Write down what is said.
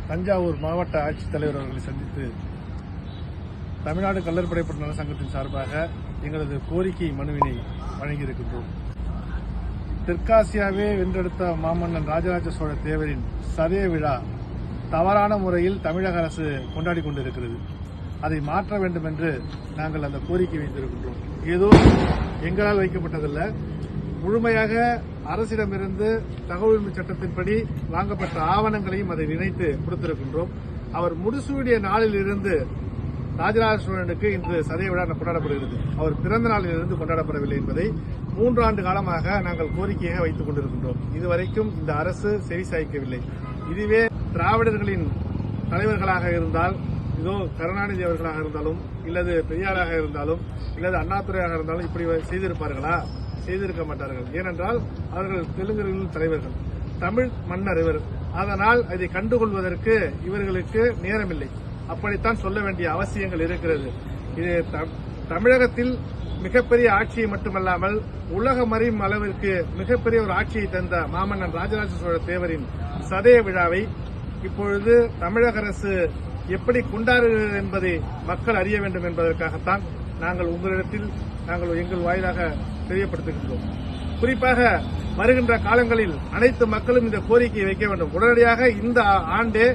தஞ்சாவூர் மாவட்ட ஆட்சித்தலைவர் அவர்களை சந்தித்து தமிழ்நாடு கள்ளற்படை நல சங்கத்தின் சார்பாக எங்களது கோரிக்கை மனுவினை வழங்கியிருக்கின்றோம். தெற்காசியாவே வென்றெடுத்த மாமன்னன் ராஜராஜ சோழ தேவரின் சதய விழா தவறான முறையில் தமிழக அரசு கொண்டாடி கொண்டிருக்கிறது. அதை மாற்ற வேண்டும் என்று நாங்கள் அந்த கோரிக்கை வைத்திருக்கின்றோம். ஏதோ எங்களால் வைக்கப்பட்டதல்ல, முழுமையாக அரசிடமிருந்து தகவல் உரிமை சட்டத்தின்படி வாங்கப்பட்ட ஆவணங்களையும் அதை இணைத்து கொடுத்திருக்கின்றோம். அவர் முடிசூடிய நாளில் இருந்து ராஜராஜ சோழனுக்கு இன்று சதய விழா கொண்டாடப்படுகிறது. அவர் பிறந்த நாளில் இருந்து கொண்டாடப்படவில்லை என்பதை 3 ஆண்டு காலமாக நாங்கள் கோரிக்கையாக வைத்துக் கொண்டிருக்கின்றோம். இதுவரைக்கும் இந்த அரசு செவிசாய்க்கவில்லை. இதுவே திராவிடர்களின் தலைவர்களாக இருந்தால், இதோ கருணாநிதி அவர்களாக இருந்தாலும், இல்லது பெரியாராக இருந்தாலும், இல்லது அண்ணாதுரையாக இருந்தாலும் இப்படி செய்திருப்பார்களா? செய்திருக்க மாட்டார்கள். ஏனென்றால் அவர்கள் தெலுங்கர்களின் தலைவர்கள், தமிழ் மன்னர் இவர். அதனால் அதை கண்டுகொள்வதற்கு இவர்களுக்கு நேரமில்லை. அப்படித்தான் சொல்ல வேண்டிய அவசியங்கள் இருக்கிறது. இது தமிழகத்தில் மிகப்பெரிய ஆட்சியை மட்டுமல்லாமல் உலகம் அறியும் அளவிற்கு மிகப்பெரிய ஒரு ஆட்சியை தந்த மாமன்னன் ராஜராஜ சோழ தேவரின் சதய விழாவை இப்பொழுது தமிழக அரசு எப்படி கொண்டாடுகிறது என்பதை மக்கள் அறிய வேண்டும் என்பதற்காகத்தான் நாங்கள் உங்களிடத்தில் எங்கள் வாயிலாக தெரியப்படுத்துகின்றோம். குறிப்பாக வருகின்ற காலங்களில் அனைத்து மக்களும் இந்த கோரிக்கையை வைக்க வேண்டும். உடனடியாக இந்த ஆண்டே